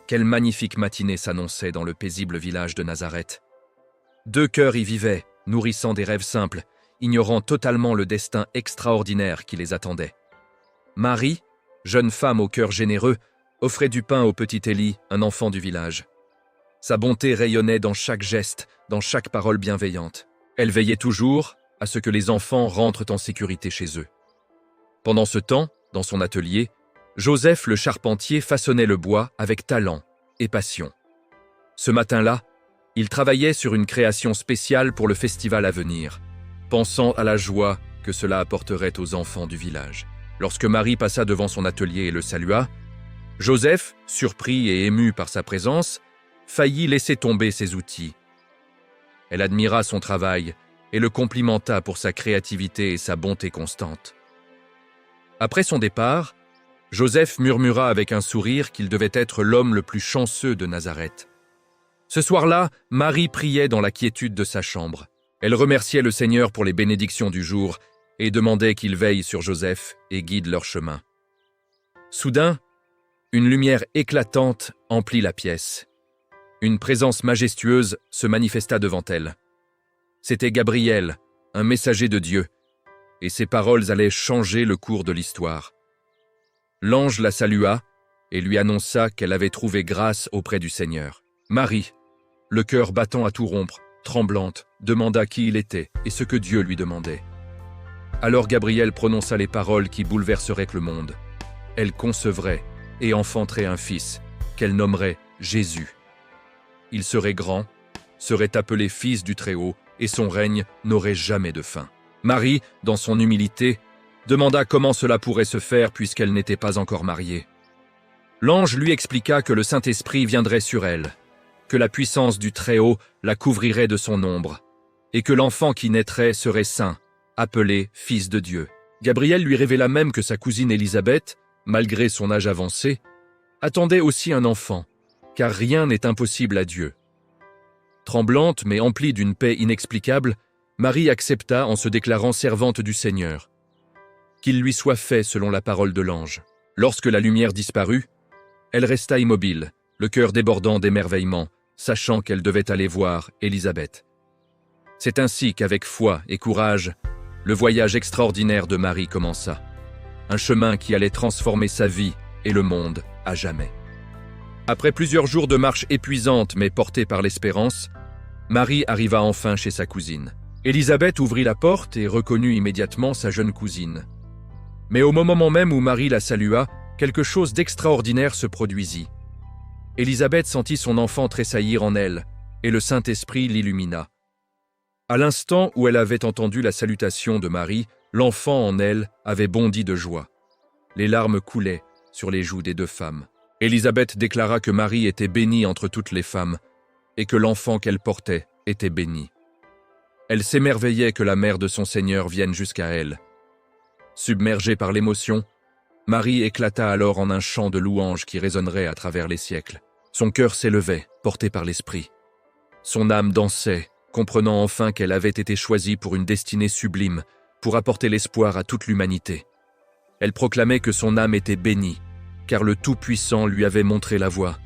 Quelle magnifique matinée s'annonçait dans le paisible village de Nazareth. 2 cœurs y vivaient, nourrissant des rêves simples, ignorant totalement le destin extraordinaire qui les attendait. Marie, jeune femme au cœur généreux, offrait du pain au petit Élie, un enfant du village. Sa bonté rayonnait dans chaque geste, dans chaque parole bienveillante. Elle veillait toujours à ce que les enfants rentrent en sécurité chez eux. Pendant ce temps, dans son atelier, Joseph le charpentier façonnait le bois avec talent et passion. Ce matin-là, il travaillait sur une création spéciale pour le festival à venir, pensant à la joie que cela apporterait aux enfants du village. Lorsque Marie passa devant son atelier et le salua, Joseph, surpris et ému par sa présence, faillit laisser tomber ses outils. Elle admira son travail et le complimenta pour sa créativité et sa bonté constante. Après son départ, Joseph murmura avec un sourire qu'il devait être l'homme le plus chanceux de Nazareth. Ce soir-là, Marie priait dans la quiétude de sa chambre. Elle remerciait le Seigneur pour les bénédictions du jour et demandait qu'il veille sur Joseph et guide leur chemin. Soudain, une lumière éclatante emplit la pièce. Une présence majestueuse se manifesta devant elle. C'était Gabriel, un messager de Dieu, et ses paroles allaient changer le cours de l'histoire. L'ange la salua et lui annonça qu'elle avait trouvé grâce auprès du Seigneur. Marie, le cœur battant à tout rompre, tremblante, demanda qui il était et ce que Dieu lui demandait. Alors Gabriel prononça les paroles qui bouleverseraient le monde. Elle concevrait et enfanterait un fils, qu'elle nommerait Jésus. Il serait grand, serait appelé fils du Très-Haut, et son règne n'aurait jamais de fin. Marie, dans son humilité, demanda comment cela pourrait se faire puisqu'elle n'était pas encore mariée. L'ange lui expliqua que le Saint-Esprit viendrait sur elle, que la puissance du Très-Haut la couvrirait de son ombre, et que l'enfant qui naîtrait serait saint, appelé Fils de Dieu. Gabriel lui révéla même que sa cousine Élisabeth, malgré son âge avancé, attendait aussi un enfant, car rien n'est impossible à Dieu. Tremblante mais emplie d'une paix inexplicable, Marie accepta en se déclarant servante du Seigneur. Qu'il lui soit fait selon la parole de l'ange. Lorsque la lumière disparut, elle resta immobile, le cœur débordant d'émerveillement, sachant qu'elle devait aller voir Élisabeth. C'est ainsi qu'avec foi et courage, le voyage extraordinaire de Marie commença. Un chemin qui allait transformer sa vie et le monde à jamais. Après plusieurs jours de marche épuisante mais portée par l'espérance, Marie arriva enfin chez sa cousine. Élisabeth ouvrit la porte et reconnut immédiatement sa jeune cousine. Mais au moment même où Marie la salua, quelque chose d'extraordinaire se produisit. Élisabeth sentit son enfant tressaillir en elle, et le Saint-Esprit l'illumina. À l'instant où elle avait entendu la salutation de Marie, l'enfant en elle avait bondi de joie. Les larmes coulaient sur les joues des 2 femmes. Élisabeth déclara que Marie était bénie entre toutes les femmes, et que l'enfant qu'elle portait était béni. Elle s'émerveillait que la mère de son Seigneur vienne jusqu'à elle. Submergée par l'émotion, Marie éclata alors en un chant de louange qui résonnerait à travers les siècles. Son cœur s'élevait, porté par l'Esprit. Son âme dansait, comprenant enfin qu'elle avait été choisie pour une destinée sublime, pour apporter l'espoir à toute l'humanité. Elle proclamait que son âme était bénie, car le Tout-Puissant lui avait montré la voie.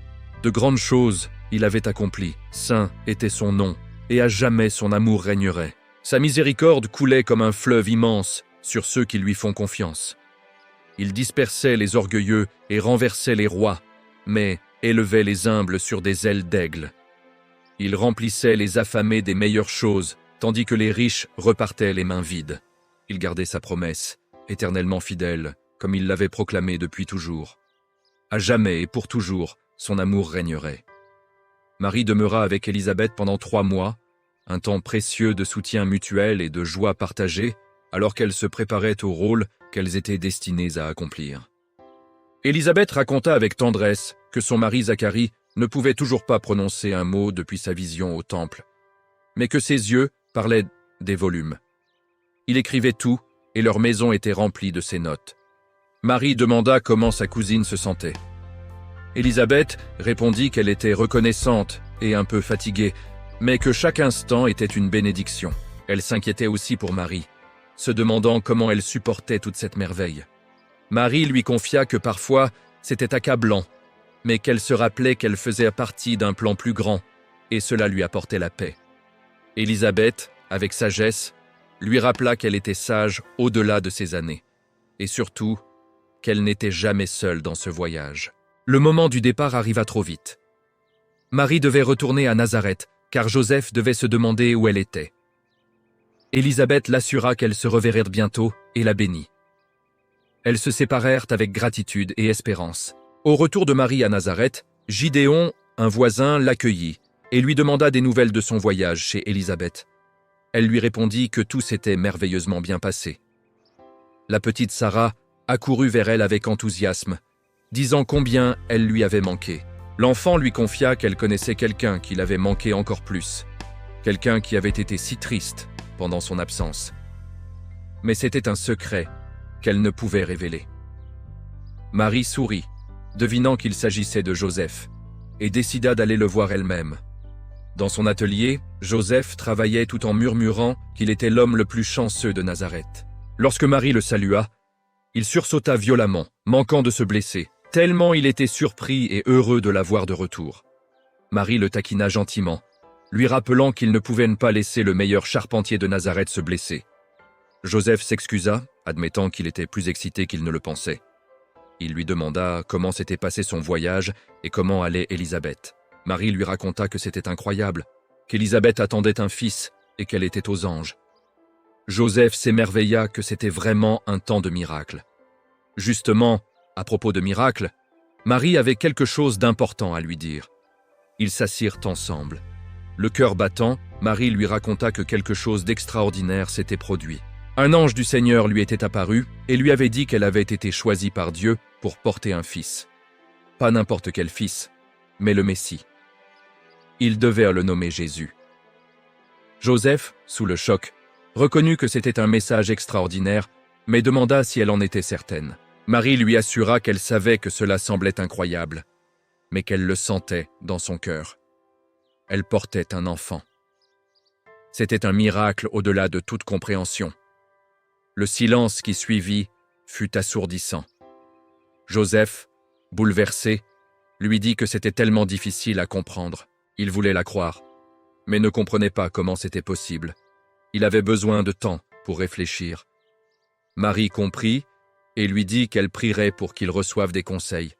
De grandes choses il avait accompli, saint était son nom, et à jamais son amour régnerait. Sa miséricorde coulait comme un fleuve immense sur ceux qui lui font confiance. Il dispersait les orgueilleux et renversait les rois, mais élevait les humbles sur des ailes d'aigle. Il remplissait les affamés des meilleures choses, tandis que les riches repartaient les mains vides. Il gardait sa promesse, éternellement fidèle, comme il l'avait proclamé depuis toujours. À jamais et pour toujours, son amour régnerait. Marie demeura avec Élisabeth pendant 3 mois, un temps précieux de soutien mutuel et de joie partagée, alors qu'elles se préparaient au rôle qu'elles étaient destinées à accomplir. Élisabeth raconta avec tendresse que son mari Zacharie ne pouvait toujours pas prononcer un mot depuis sa vision au temple, mais que ses yeux parlaient des volumes. Il écrivait tout et leur maison était remplie de ses notes. Marie demanda comment sa cousine se sentait. Élisabeth répondit qu'elle était reconnaissante et un peu fatiguée, mais que chaque instant était une bénédiction. Elle s'inquiétait aussi pour Marie, se demandant comment elle supportait toute cette merveille. Marie lui confia que parfois c'était accablant, mais qu'elle se rappelait qu'elle faisait partie d'un plan plus grand, et cela lui apportait la paix. Élisabeth, avec sagesse, lui rappela qu'elle était sage au-delà de ses années, et surtout, qu'elle n'était jamais seule dans ce voyage. Le moment du départ arriva trop vite. Marie devait retourner à Nazareth, car Joseph devait se demander où elle était. Élisabeth l'assura qu'elle se reverrait bientôt et la bénit. Elles se séparèrent avec gratitude et espérance. Au retour de Marie à Nazareth, Gidéon, un voisin, l'accueillit et lui demanda des nouvelles de son voyage chez Élisabeth. Elle lui répondit que tout s'était merveilleusement bien passé. La petite Sarah accourut vers elle avec enthousiasme, disant combien elle lui avait manqué. L'enfant lui confia qu'elle connaissait quelqu'un qui l'avait manqué encore plus, quelqu'un qui avait été si triste pendant son absence. Mais c'était un secret qu'elle ne pouvait révéler. Marie sourit, devinant qu'il s'agissait de Joseph, et décida d'aller le voir elle-même. Dans son atelier, Joseph travaillait tout en murmurant qu'il était l'homme le plus chanceux de Nazareth. Lorsque Marie le salua, il sursauta violemment, manquant de se blesser, tellement il était surpris et heureux de la voir de retour. Marie le taquina gentiment, lui rappelant qu'il ne pouvait pas laisser le meilleur charpentier de Nazareth se blesser. Joseph s'excusa, admettant qu'il était plus excité qu'il ne le pensait. Il lui demanda comment s'était passé son voyage et comment allait Élisabeth. Marie lui raconta que c'était incroyable, qu'Élisabeth attendait un fils et qu'elle était aux anges. Joseph s'émerveilla que c'était vraiment un temps de miracle. Justement, à propos de miracle, Marie avait quelque chose d'important à lui dire. Ils s'assirent ensemble. Le cœur battant, Marie lui raconta que quelque chose d'extraordinaire s'était produit. Un ange du Seigneur lui était apparu et lui avait dit qu'elle avait été choisie par Dieu pour porter un fils. Pas n'importe quel fils, mais le Messie. Il devait le nommer Jésus. Joseph, sous le choc, reconnut que c'était un message extraordinaire, mais demanda si elle en était certaine. Marie lui assura qu'elle savait que cela semblait incroyable, mais qu'elle le sentait dans son cœur. Elle portait un enfant. C'était un miracle au-delà de toute compréhension. Le silence qui suivit fut assourdissant. Joseph, bouleversé, lui dit que c'était tellement difficile à comprendre. Il voulait la croire, mais ne comprenait pas comment c'était possible. Il avait besoin de temps pour réfléchir. Marie comprit et lui dit qu'elle prierait pour qu'il reçoive des conseils.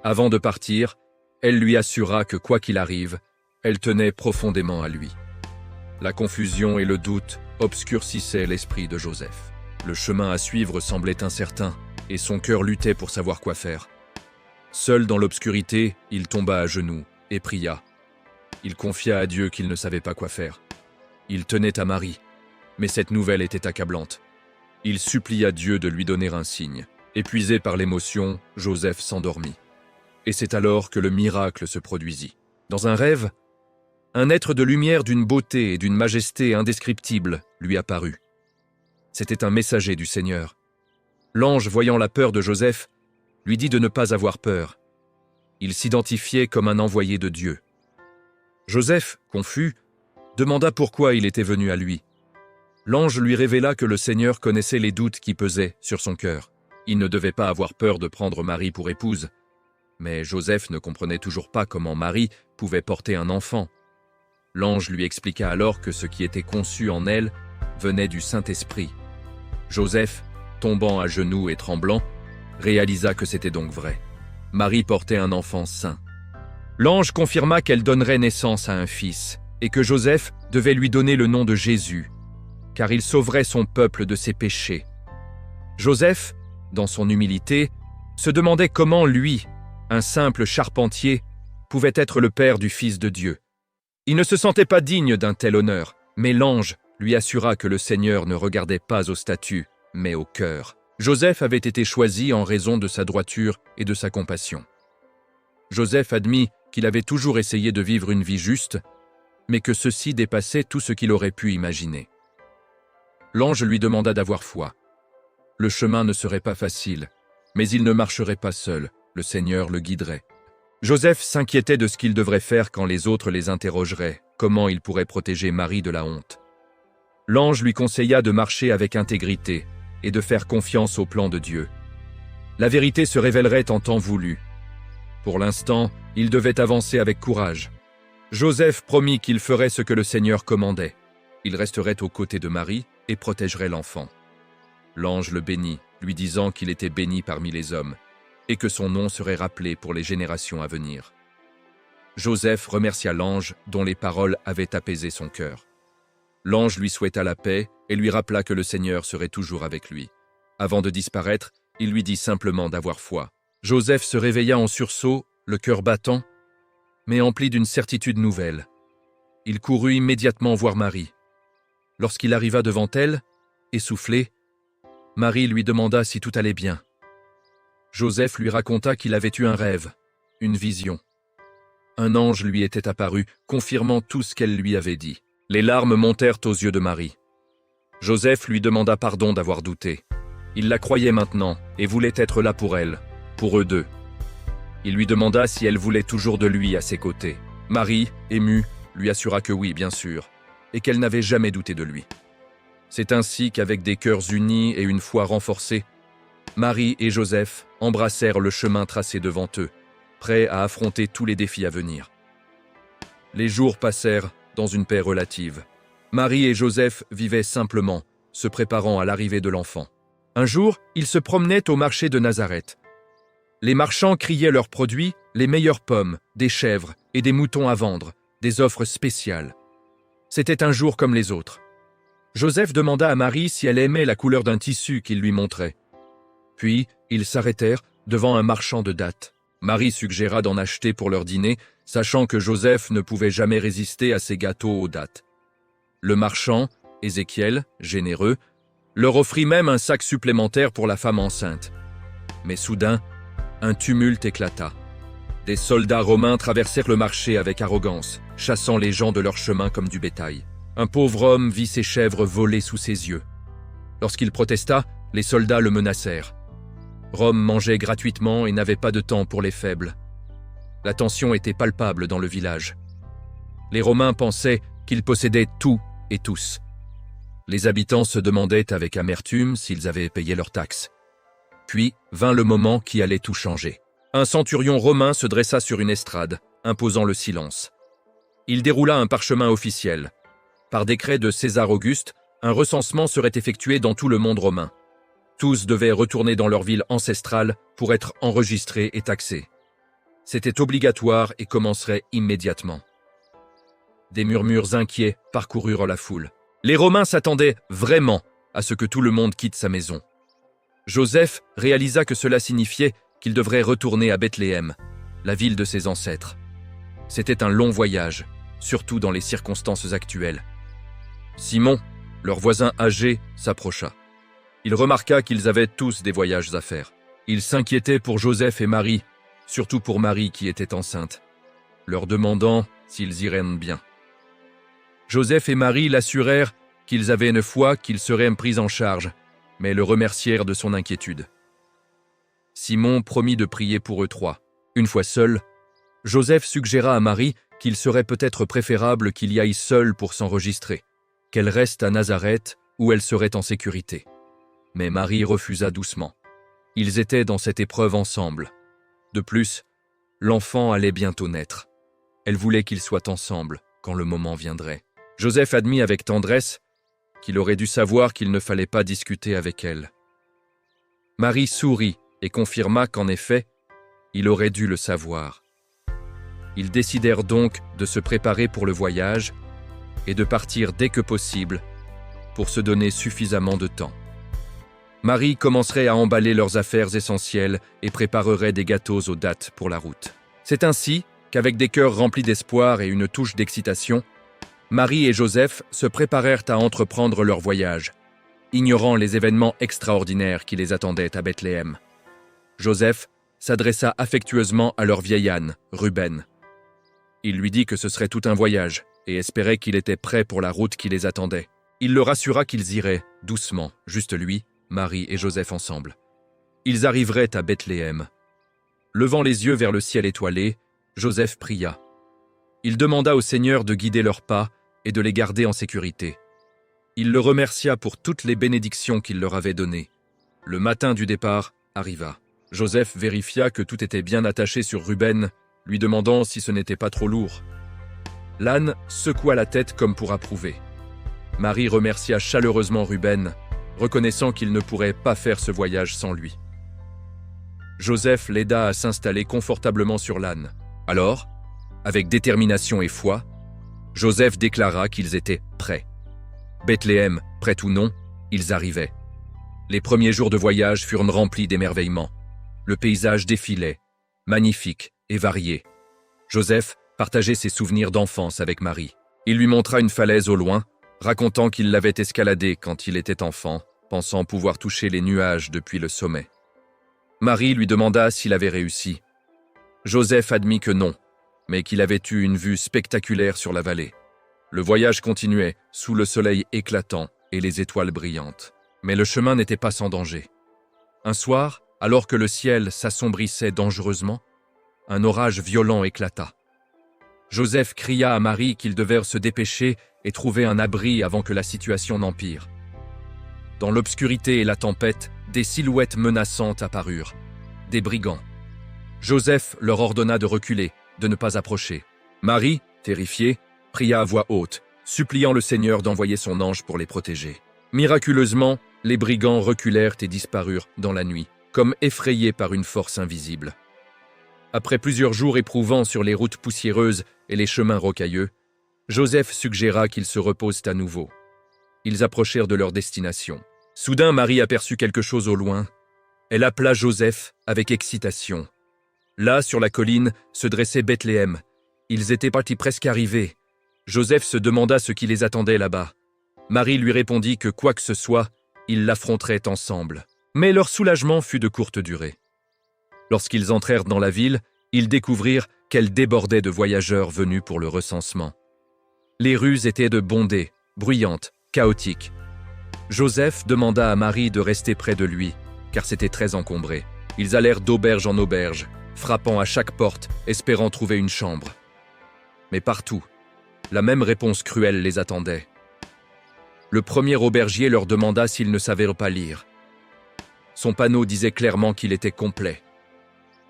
Avant de partir, elle lui assura que quoi qu'il arrive, elle tenait profondément à lui. La confusion et le doute obscurcissaient l'esprit de Joseph. Le chemin à suivre semblait incertain, et son cœur luttait pour savoir quoi faire. Seul dans l'obscurité, il tomba à genoux et pria. Il confia à Dieu qu'il ne savait pas quoi faire. Il tenait à Marie, mais cette nouvelle était accablante. Il supplia Dieu de lui donner un signe. Épuisé par l'émotion, Joseph s'endormit. Et c'est alors que le miracle se produisit. Dans un rêve, un être de lumière d'une beauté et d'une majesté indescriptibles lui apparut. C'était un messager du Seigneur. L'ange, voyant la peur de Joseph, lui dit de ne pas avoir peur. Il s'identifiait comme un envoyé de Dieu. Joseph, confus, demanda pourquoi il était venu à lui. L'ange lui révéla que le Seigneur connaissait les doutes qui pesaient sur son cœur. Il ne devait pas avoir peur de prendre Marie pour épouse. Mais Joseph ne comprenait toujours pas comment Marie pouvait porter un enfant. L'ange lui expliqua alors que ce qui était conçu en elle venait du Saint-Esprit. Joseph, tombant à genoux et tremblant, réalisa que c'était donc vrai. Marie portait un enfant saint. L'ange confirma qu'elle donnerait naissance à un fils et que Joseph devait lui donner le nom de Jésus, car il sauverait son peuple de ses péchés. Joseph, dans son humilité, se demandait comment lui, un simple charpentier, pouvait être le père du Fils de Dieu. Il ne se sentait pas digne d'un tel honneur, mais l'ange lui assura que le Seigneur ne regardait pas au statut, mais au cœur. Joseph avait été choisi en raison de sa droiture et de sa compassion. Joseph admit qu'il avait toujours essayé de vivre une vie juste, mais que ceci dépassait tout ce qu'il aurait pu imaginer. L'ange lui demanda d'avoir foi. Le chemin ne serait pas facile, mais il ne marcherait pas seul, le Seigneur le guiderait. Joseph s'inquiétait de ce qu'il devrait faire quand les autres les interrogeraient, comment il pourrait protéger Marie de la honte. L'ange lui conseilla de marcher avec intégrité et de faire confiance au plan de Dieu. La vérité se révélerait en temps voulu. Pour l'instant, il devait avancer avec courage. Joseph promit qu'il ferait ce que le Seigneur commandait. Il resterait aux côtés de Marie et protégerait l'enfant. L'ange le bénit, lui disant qu'il était béni parmi les hommes et que son nom serait rappelé pour les générations à venir. Joseph remercia l'ange dont les paroles avaient apaisé son cœur. L'ange lui souhaita la paix et lui rappela que le Seigneur serait toujours avec lui. Avant de disparaître, il lui dit simplement d'avoir foi. Joseph se réveilla en sursaut, le cœur battant, mais empli d'une certitude nouvelle. Il courut immédiatement voir Marie. Lorsqu'il arriva devant elle, essoufflé, Marie lui demanda si tout allait bien. Joseph lui raconta qu'il avait eu un rêve, une vision. Un ange lui était apparu, confirmant tout ce qu'elle lui avait dit. Les larmes montèrent aux yeux de Marie. Joseph lui demanda pardon d'avoir douté. Il la croyait maintenant et voulait être là pour elle, pour eux deux. Il lui demanda si elle voulait toujours de lui à ses côtés. Marie, émue, lui assura que oui, bien sûr, et qu'elle n'avait jamais douté de lui. C'est ainsi qu'avec des cœurs unis et une foi renforcée, Marie et Joseph embrassèrent le chemin tracé devant eux, prêts à affronter tous les défis à venir. Les jours passèrent dans une paix relative. Marie et Joseph vivaient simplement, se préparant à l'arrivée de l'enfant. Un jour, ils se promenaient au marché de Nazareth. Les marchands criaient leurs produits, les meilleures pommes, des chèvres et des moutons à vendre, des offres spéciales. C'était un jour comme les autres. Joseph demanda à Marie si elle aimait la couleur d'un tissu qu'il lui montrait. Puis, ils s'arrêtèrent devant un marchand de dattes. Marie suggéra d'en acheter pour leur dîner, sachant que Joseph ne pouvait jamais résister à ses gâteaux aux dattes. Le marchand, Ézéchiel, généreux, leur offrit même un sac supplémentaire pour la femme enceinte. Mais soudain, un tumulte éclata. Des soldats romains traversèrent le marché avec arrogance, chassant les gens de leur chemin comme du bétail. Un pauvre homme vit ses chèvres voler sous ses yeux. Lorsqu'il protesta, les soldats le menacèrent. Rome mangeait gratuitement et n'avait pas de temps pour les faibles. La tension était palpable dans le village. Les Romains pensaient qu'ils possédaient tout et tous. Les habitants se demandaient avec amertume s'ils avaient payé leurs taxes. Puis vint le moment qui allait tout changer. Un centurion romain se dressa sur une estrade, imposant le silence. Il déroula un parchemin officiel. Par décret de César Auguste, un recensement serait effectué dans tout le monde romain. Tous devaient retourner dans leur ville ancestrale pour être enregistrés et taxés. C'était obligatoire et commencerait immédiatement. Des murmures inquiets parcoururent la foule. Les Romains s'attendaient vraiment à ce que tout le monde quitte sa maison. Joseph réalisa que cela signifiait qu'il devrait retourner à Bethléem, la ville de ses ancêtres. C'était un long voyage, surtout dans les circonstances actuelles. Simon, leur voisin âgé, s'approcha. Il remarqua qu'ils avaient tous des voyages à faire. Il s'inquiétait pour Joseph et Marie, surtout pour Marie qui était enceinte, leur demandant s'ils iraient bien. Joseph et Marie l'assurèrent qu'ils avaient une foi qu'ils seraient pris en charge, mais le remercièrent de son inquiétude. Simon promit de prier pour eux trois. Une fois seul, Joseph suggéra à Marie qu'il serait peut-être préférable qu'il y aille seule pour s'enregistrer, qu'elle reste à Nazareth où elle serait en sécurité. Mais Marie refusa doucement. Ils étaient dans cette épreuve ensemble. De plus, l'enfant allait bientôt naître. Elle voulait qu'ils soient ensemble quand le moment viendrait. Joseph admit avec tendresse qu'il aurait dû savoir qu'il ne fallait pas discuter avec elle. Marie sourit et confirma qu'en effet, il aurait dû le savoir. Ils décidèrent donc de se préparer pour le voyage et de partir dès que possible pour se donner suffisamment de temps. Marie commencerait à emballer leurs affaires essentielles et préparerait des gâteaux aux dattes pour la route. C'est ainsi qu'avec des cœurs remplis d'espoir et une touche d'excitation, Marie et Joseph se préparèrent à entreprendre leur voyage, ignorant les événements extraordinaires qui les attendaient à Bethléem. Joseph s'adressa affectueusement à leur vieil âne, Ruben. Il lui dit que ce serait tout un voyage et espérait qu'il était prêt pour la route qui les attendait. Il le rassura qu'ils iraient, doucement, juste lui, Marie et Joseph ensemble. Ils arriveraient à Bethléem. Levant les yeux vers le ciel étoilé, Joseph pria. Il demanda au Seigneur de guider leurs pas et de les garder en sécurité. Il le remercia pour toutes les bénédictions qu'il leur avait données. Le matin du départ arriva. Joseph vérifia que tout était bien attaché sur Ruben, lui demandant si ce n'était pas trop lourd. L'âne secoua la tête comme pour approuver. Marie remercia chaleureusement Ruben, reconnaissant qu'il ne pourrait pas faire ce voyage sans lui. Joseph l'aida à s'installer confortablement sur l'âne. Alors, avec détermination et foi, Joseph déclara qu'ils étaient prêts. Bethléem, prêt ou non, ils arrivaient. Les premiers jours de voyage furent remplis d'émerveillements. Le paysage défilait, magnifique et varié. Joseph partageait ses souvenirs d'enfance avec Marie. Il lui montra une falaise au loin, racontant qu'il l'avait escaladée quand il était enfant, pensant pouvoir toucher les nuages depuis le sommet. Marie lui demanda s'il avait réussi. Joseph admit que non, mais qu'il avait eu une vue spectaculaire sur la vallée. Le voyage continuait, sous le soleil éclatant et les étoiles brillantes. Mais le chemin n'était pas sans danger. Un soir, alors que le ciel s'assombrissait dangereusement, un orage violent éclata. Joseph cria à Marie qu'ils devaient se dépêcher et trouver un abri avant que la situation n'empire. Dans l'obscurité et la tempête, des silhouettes menaçantes apparurent. Des brigands. Joseph leur ordonna de reculer, de ne pas approcher. Marie, terrifiée, pria à voix haute, suppliant le Seigneur d'envoyer son ange pour les protéger. Miraculeusement, les brigands reculèrent et disparurent dans la nuit, comme effrayés par une force invisible. Après plusieurs jours éprouvants sur les routes poussiéreuses et les chemins rocailleux, Joseph suggéra qu'ils se reposent à nouveau. Ils approchèrent de leur destination. Soudain, Marie aperçut quelque chose au loin. Elle appela Joseph avec excitation. Là, sur la colline, se dressait Bethléem. Ils étaient partis presque arrivés. Joseph se demanda ce qui les attendait là-bas. Marie lui répondit que quoi que ce soit, ils l'affronteraient ensemble. Mais leur soulagement fut de courte durée. Lorsqu'ils entrèrent dans la ville, ils découvrirent qu'elle débordait de voyageurs venus pour le recensement. Les rues étaient de bondées, bruyantes, chaotiques. Joseph demanda à Marie de rester près de lui, car c'était très encombré. Ils allèrent d'auberge en auberge, frappant à chaque porte, espérant trouver une chambre. Mais partout, la même réponse cruelle les attendait. Le premier aubergier leur demanda s'ils ne savaient pas lire. Son panneau disait clairement qu'il était complet.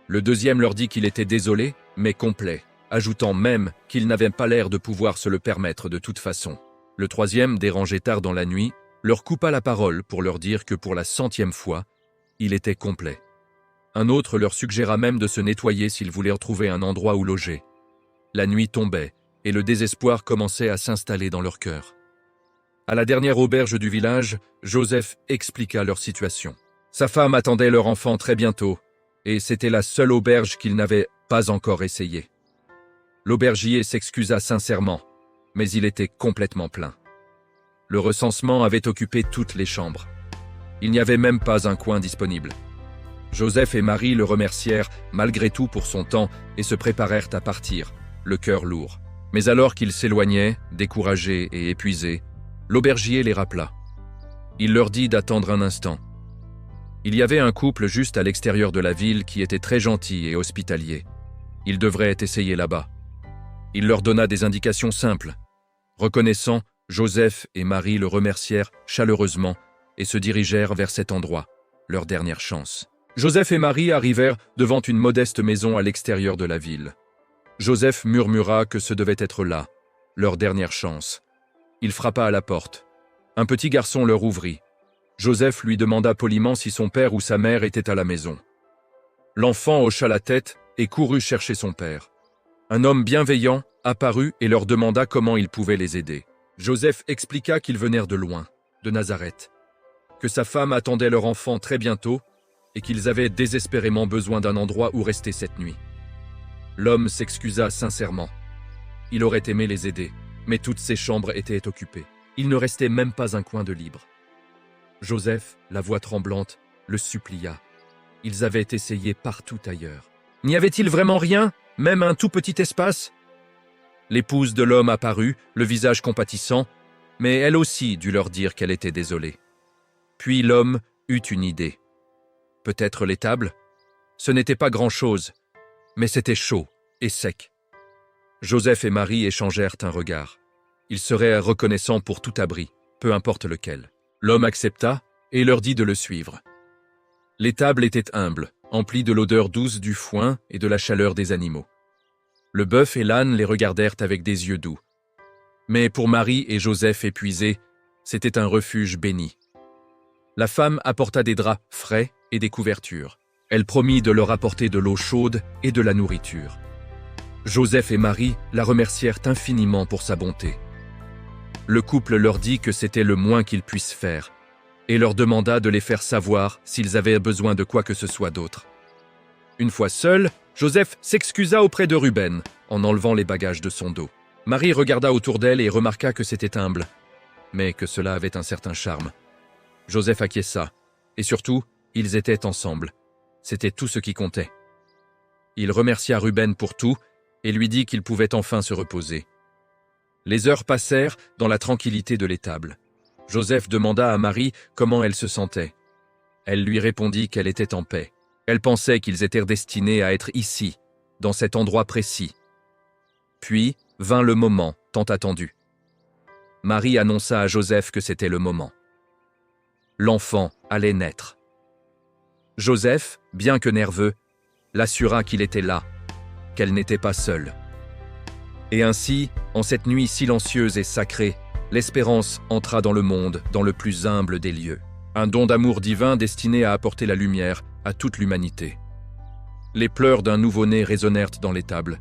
Le deuxième leur dit qu'il était désolé, mais complet, ajoutant même qu'il n'avait pas l'air de pouvoir se le permettre de toute façon. Le troisième, dérangé tard dans la nuit, leur coupa la parole pour leur dire que pour la 100e fois, il était complet. Un autre leur suggéra même de se nettoyer s'ils voulaient retrouver un endroit où loger. La nuit tombait, et le désespoir commençait à s'installer dans leur cœur. À la dernière auberge du village, Joseph expliqua leur situation. Sa femme attendait leur enfant très bientôt, et c'était la seule auberge qu'il n'avait pas encore essayée. L'aubergier s'excusa sincèrement, mais il était complètement plein. Le recensement avait occupé toutes les chambres. Il n'y avait même pas un coin disponible. Joseph et Marie le remercièrent malgré tout pour son temps et se préparèrent à partir, le cœur lourd. Mais alors qu'ils s'éloignaient, découragés et épuisés, l'aubergier les rappela. Il leur dit d'attendre un instant. Il y avait un couple juste à l'extérieur de la ville qui était très gentil et hospitalier. Ils devraient essayer là-bas. Il leur donna des indications simples. Reconnaissant, Joseph et Marie le remercièrent chaleureusement et se dirigèrent vers cet endroit, leur dernière chance. Joseph et Marie arrivèrent devant une modeste maison à l'extérieur de la ville. Joseph murmura que ce devait être là, leur dernière chance. Il frappa à la porte. Un petit garçon leur ouvrit. Joseph lui demanda poliment si son père ou sa mère étaient à la maison. L'enfant hocha la tête et courut chercher son père. Un homme bienveillant apparut et leur demanda comment il pouvait les aider. Joseph expliqua qu'ils venèrent de loin, de Nazareth, que sa femme attendait leur enfant très bientôt et qu'ils avaient désespérément besoin d'un endroit où rester cette nuit. L'homme s'excusa sincèrement. Il aurait aimé les aider, mais toutes ces chambres étaient occupées. Il ne restait même pas un coin de libre. Joseph, la voix tremblante, le supplia. Ils avaient essayé partout ailleurs. N'y avait-il vraiment rien, même un tout petit espace? L'épouse de l'homme apparut, le visage compatissant, mais elle aussi dut leur dire qu'elle était désolée. Puis l'homme eut une idée. Peut-être l'étable? Ce n'était pas grand-chose, mais c'était chaud et sec. Joseph et Marie échangèrent un regard. Ils seraient reconnaissants pour tout abri, peu importe lequel. L'homme accepta et leur dit de le suivre. L'étable était humble, emplis de l'odeur douce du foin et de la chaleur des animaux. Le bœuf et l'âne les regardèrent avec des yeux doux. Mais pour Marie et Joseph épuisés, c'était un refuge béni. La femme apporta des draps frais et des couvertures. Elle promit de leur apporter de l'eau chaude et de la nourriture. Joseph et Marie la remercièrent infiniment pour sa bonté. Le couple leur dit que c'était le moins qu'ils puissent faire et leur demanda de les faire savoir s'ils avaient besoin de quoi que ce soit d'autre. Une fois seul, Joseph s'excusa auprès de Ruben en enlevant les bagages de son dos. Marie regarda autour d'elle et remarqua que c'était humble, mais que cela avait un certain charme. Joseph acquiesça, et surtout, ils étaient ensemble. C'était tout ce qui comptait. Il remercia Ruben pour tout et lui dit qu'il pouvait enfin se reposer. Les heures passèrent dans la tranquillité de l'étable. Joseph demanda à Marie comment elle se sentait. Elle lui répondit qu'elle était en paix. Elle pensait qu'ils étaient destinés à être ici, dans cet endroit précis. Puis vint le moment tant attendu. Marie annonça à Joseph que c'était le moment. L'enfant allait naître. Joseph, bien que nerveux, l'assura qu'il était là, qu'elle n'était pas seule. Et ainsi, en cette nuit silencieuse et sacrée, l'espérance entra dans le monde, dans le plus humble des lieux. Un don d'amour divin destiné à apporter la lumière à toute l'humanité. Les pleurs d'un nouveau-né résonnèrent dans l'étable.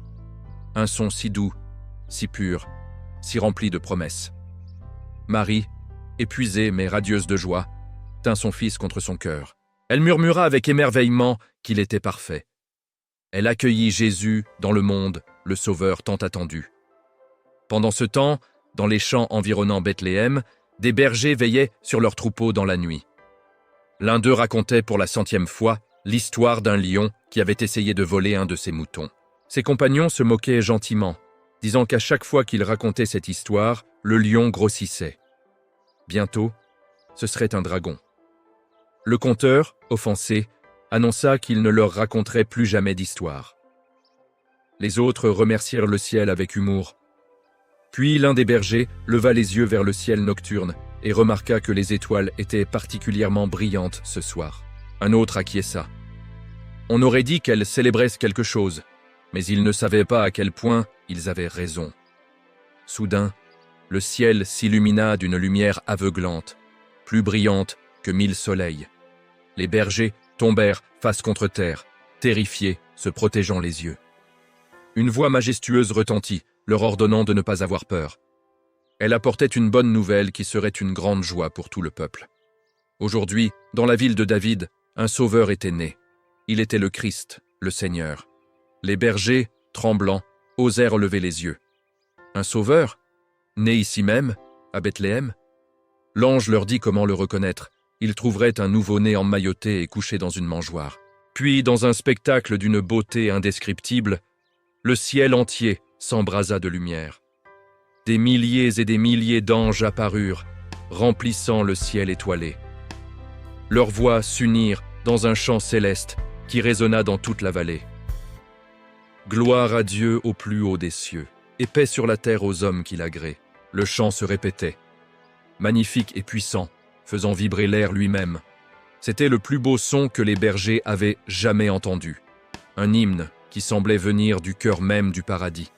Un son si doux, si pur, si rempli de promesses. Marie, épuisée mais radieuse de joie, tint son fils contre son cœur. Elle murmura avec émerveillement qu'il était parfait. Elle accueillit Jésus dans le monde, le Sauveur tant attendu. Pendant ce temps, dans les champs environnant Bethléem, des bergers veillaient sur leurs troupeaux dans la nuit. L'un d'eux racontait pour la 100e fois l'histoire d'un lion qui avait essayé de voler un de ses moutons. Ses compagnons se moquaient gentiment, disant qu'à chaque fois qu'il racontait cette histoire, le lion grossissait. Bientôt, ce serait un dragon. Le conteur, offensé, annonça qu'il ne leur raconterait plus jamais d'histoire. Les autres remercièrent le ciel avec humour. Puis l'un des bergers leva les yeux vers le ciel nocturne et remarqua que les étoiles étaient particulièrement brillantes ce soir. Un autre acquiesça. On aurait dit qu'elles célébraient quelque chose, mais ils ne savaient pas à quel point ils avaient raison. Soudain, le ciel s'illumina d'une lumière aveuglante, plus brillante que 1000 soleils. Les bergers tombèrent face contre terre, terrifiés, se protégeant les yeux. Une voix majestueuse retentit, leur ordonnant de ne pas avoir peur. Elle apportait une bonne nouvelle qui serait une grande joie pour tout le peuple. Aujourd'hui, dans la ville de David, un sauveur était né. Il était le Christ, le Seigneur. Les bergers, tremblants, osèrent lever les yeux. Un sauveur, né ici même, à Bethléem? L'ange leur dit comment le reconnaître. Ils trouveraient un nouveau-né emmailloté et couché dans une mangeoire. Puis, dans un spectacle d'une beauté indescriptible, le ciel entier s'embrasa de lumière. Des milliers et des milliers d'anges apparurent, remplissant le ciel étoilé. Leurs voix s'unirent dans un chant céleste qui résonna dans toute la vallée. Gloire à Dieu au plus haut des cieux, et paix sur la terre aux hommes qui l'agréent. Le chant se répétait, magnifique et puissant, faisant vibrer l'air lui-même. C'était le plus beau son que les bergers avaient jamais entendu. Un hymne qui semblait venir du cœur même du paradis.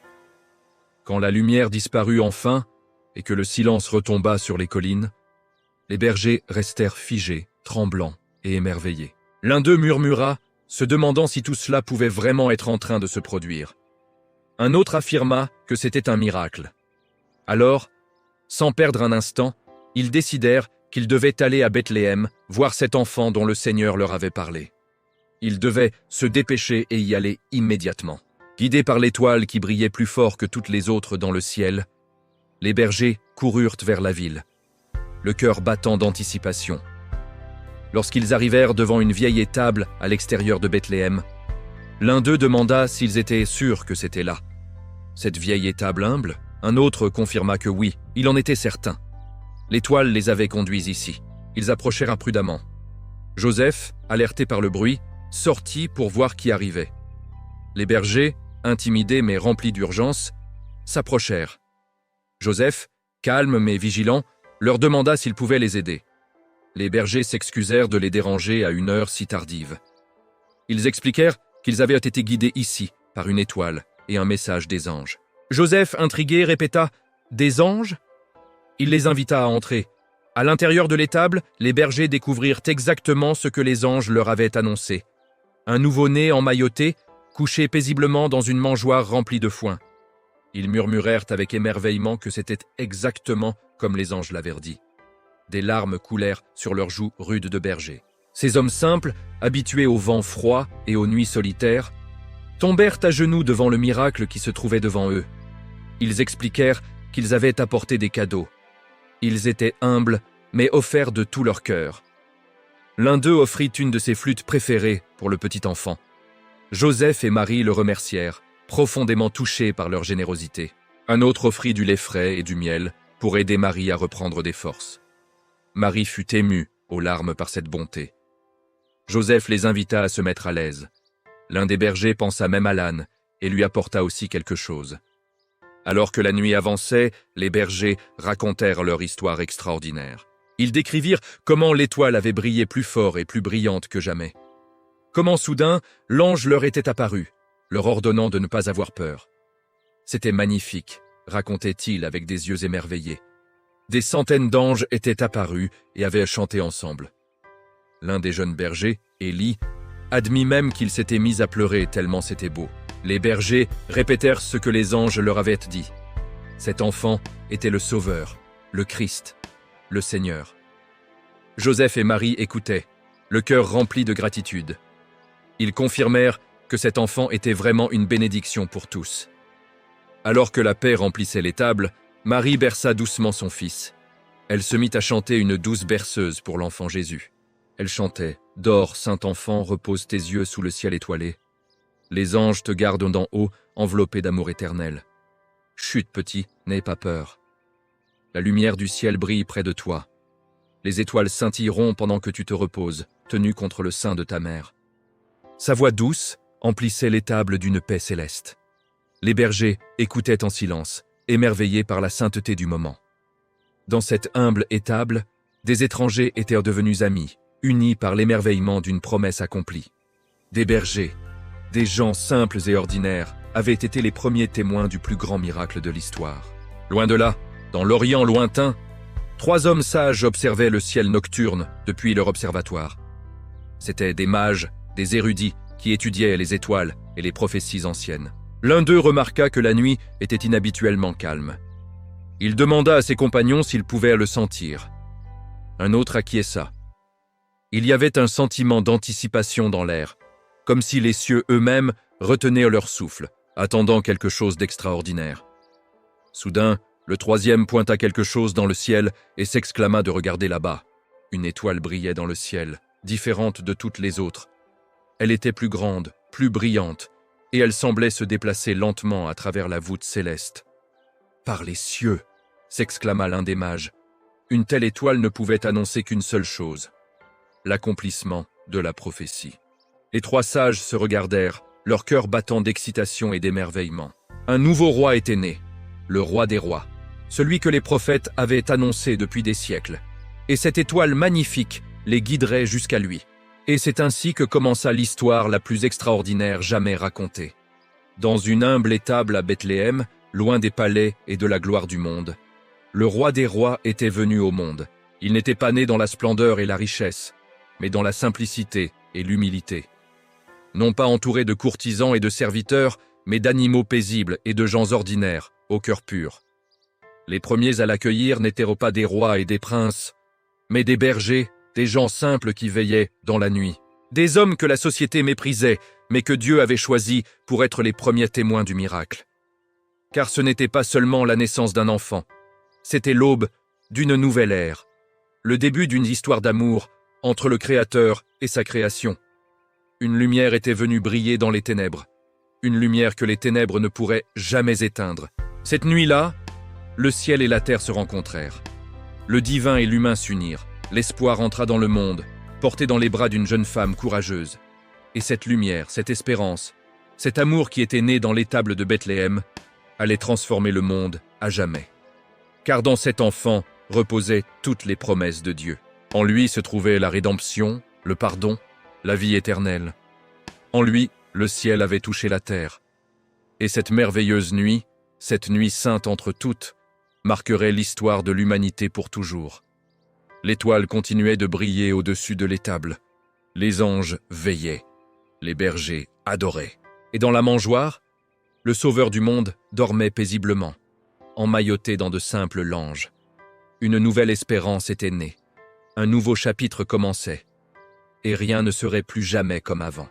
Quand la lumière disparut enfin et que le silence retomba sur les collines, les bergers restèrent figés, tremblants et émerveillés. L'un d'eux murmura, se demandant si tout cela pouvait vraiment être en train de se produire. Un autre affirma que c'était un miracle. Alors, sans perdre un instant, ils décidèrent qu'ils devaient aller à Bethléem voir cet enfant dont le Seigneur leur avait parlé. Ils devaient se dépêcher et y aller immédiatement. Guidés par l'étoile qui brillait plus fort que toutes les autres dans le ciel, les bergers coururent vers la ville, le cœur battant d'anticipation. Lorsqu'ils arrivèrent devant une vieille étable à l'extérieur de Bethléem, l'un d'eux demanda s'ils étaient sûrs que c'était là. Cette vieille étable humble? Un autre confirma que oui, il en était certain. L'étoile les avait conduits ici. Ils approchèrent imprudemment. Joseph, alerté par le bruit, sortit pour voir qui arrivait. Les bergers, intimidés mais remplis d'urgence, s'approchèrent. Joseph, calme mais vigilant, leur demanda s'ils pouvaient les aider. Les bergers s'excusèrent de les déranger à une heure si tardive. Ils expliquèrent qu'ils avaient été guidés ici par une étoile et un message des anges. Joseph, intrigué, répéta « Des anges ?» Il les invita à entrer. À l'intérieur de l'étable, les bergers découvrirent exactement ce que les anges leur avaient annoncé. Un nouveau-né emmailloté, couché paisiblement dans une mangeoire remplie de foin. Ils murmurèrent avec émerveillement que c'était exactement comme les anges l'avaient dit. Des larmes coulèrent sur leurs joues rudes de berger. Ces hommes simples, habitués au vent froid et aux nuits solitaires, tombèrent à genoux devant le miracle qui se trouvait devant eux. Ils expliquèrent qu'ils avaient apporté des cadeaux. Ils étaient humbles, mais offerts de tout leur cœur. L'un d'eux offrit une de ses flûtes préférées pour le petit enfant. Joseph et Marie le remercièrent, profondément touchés par leur générosité. Un autre offrit du lait frais et du miel pour aider Marie à reprendre des forces. Marie fut émue aux larmes par cette bonté. Joseph les invita à se mettre à l'aise. L'un des bergers pensa même à l'âne et lui apporta aussi quelque chose. Alors que la nuit avançait, les bergers racontèrent leur histoire extraordinaire. Ils décrivirent comment l'étoile avait brillé plus fort et plus brillante que jamais. Comment soudain, l'ange leur était apparu, leur ordonnant de ne pas avoir peur. C'était magnifique, racontait-il avec des yeux émerveillés. Des centaines d'anges étaient apparus et avaient chanté ensemble. L'un des jeunes bergers, Élie, admit même qu'il s'était mis à pleurer tellement c'était beau. Les bergers répétèrent ce que les anges leur avaient dit. Cet enfant était le Sauveur, le Christ, le Seigneur. Joseph et Marie écoutaient, le cœur rempli de gratitude. Ils confirmèrent que cet enfant était vraiment une bénédiction pour tous. Alors que la paix remplissait les tables, Marie berça doucement son fils. Elle se mit à chanter une douce berceuse pour l'enfant Jésus. Elle chantait « Dors, saint enfant, repose tes yeux sous le ciel étoilé. Les anges te gardent d'en haut, enveloppés d'amour éternel. Chut, petit, n'aie pas peur. La lumière du ciel brille près de toi. Les étoiles scintilleront pendant que tu te reposes, tenu contre le sein de ta mère. » Sa voix douce emplissait l'étable d'une paix céleste. Les bergers écoutaient en silence, émerveillés par la sainteté du moment. Dans cette humble étable, des étrangers étaient devenus amis, unis par l'émerveillement d'une promesse accomplie. Des bergers, des gens simples et ordinaires, avaient été les premiers témoins du plus grand miracle de l'histoire. Loin de là, dans l'Orient lointain, 3 hommes sages observaient le ciel nocturne depuis leur observatoire. C'étaient des mages, des érudits qui étudiaient les étoiles et les prophéties anciennes. L'un d'eux remarqua que la nuit était inhabituellement calme. Il demanda à ses compagnons s'ils pouvaient le sentir. Un autre acquiesça. Il y avait un sentiment d'anticipation dans l'air, comme si les cieux eux-mêmes retenaient leur souffle, attendant quelque chose d'extraordinaire. Soudain, le troisième pointa quelque chose dans le ciel et s'exclama de regarder là-bas. Une étoile brillait dans le ciel, différente de toutes les autres. Elle était plus grande, plus brillante, et elle semblait se déplacer lentement à travers la voûte céleste. « Par les cieux !» s'exclama l'un des mages. Une telle étoile ne pouvait annoncer qu'une seule chose, l'accomplissement de la prophétie. Les 3 sages se regardèrent, leur cœur battant d'excitation et d'émerveillement. Un nouveau roi était né, le roi des rois, celui que les prophètes avaient annoncé depuis des siècles. Et cette étoile magnifique les guiderait jusqu'à lui. Et c'est ainsi que commença l'histoire la plus extraordinaire jamais racontée. Dans une humble étable à Bethléem, loin des palais et de la gloire du monde, le roi des rois était venu au monde. Il n'était pas né dans la splendeur et la richesse, mais dans la simplicité et l'humilité. Non pas entouré de courtisans et de serviteurs, mais d'animaux paisibles et de gens ordinaires, au cœur pur. Les premiers à l'accueillir n'étaient pas des rois et des princes, mais des bergers, des gens simples qui veillaient dans la nuit. Des hommes que la société méprisait, mais que Dieu avait choisis pour être les premiers témoins du miracle. Car ce n'était pas seulement la naissance d'un enfant, c'était l'aube d'une nouvelle ère, le début d'une histoire d'amour entre le Créateur et sa création. Une lumière était venue briller dans les ténèbres, une lumière que les ténèbres ne pourraient jamais éteindre. Cette nuit-là, le ciel et la terre se rencontrèrent. Le divin et l'humain s'unirent. L'espoir entra dans le monde, porté dans les bras d'une jeune femme courageuse. Et cette lumière, cette espérance, cet amour qui était né dans l'étable de Bethléem, allait transformer le monde à jamais. Car dans cet enfant reposaient toutes les promesses de Dieu. En lui se trouvait la rédemption, le pardon, la vie éternelle. En lui, le ciel avait touché la terre. Et cette merveilleuse nuit, cette nuit sainte entre toutes, marquerait l'histoire de l'humanité pour toujours. L'étoile continuait de briller au-dessus de l'étable. Les anges veillaient, les bergers adoraient. Et dans la mangeoire, le Sauveur du monde dormait paisiblement, emmailloté dans de simples langes. Une nouvelle espérance était née. Un nouveau chapitre commençait. Et rien ne serait plus jamais comme avant.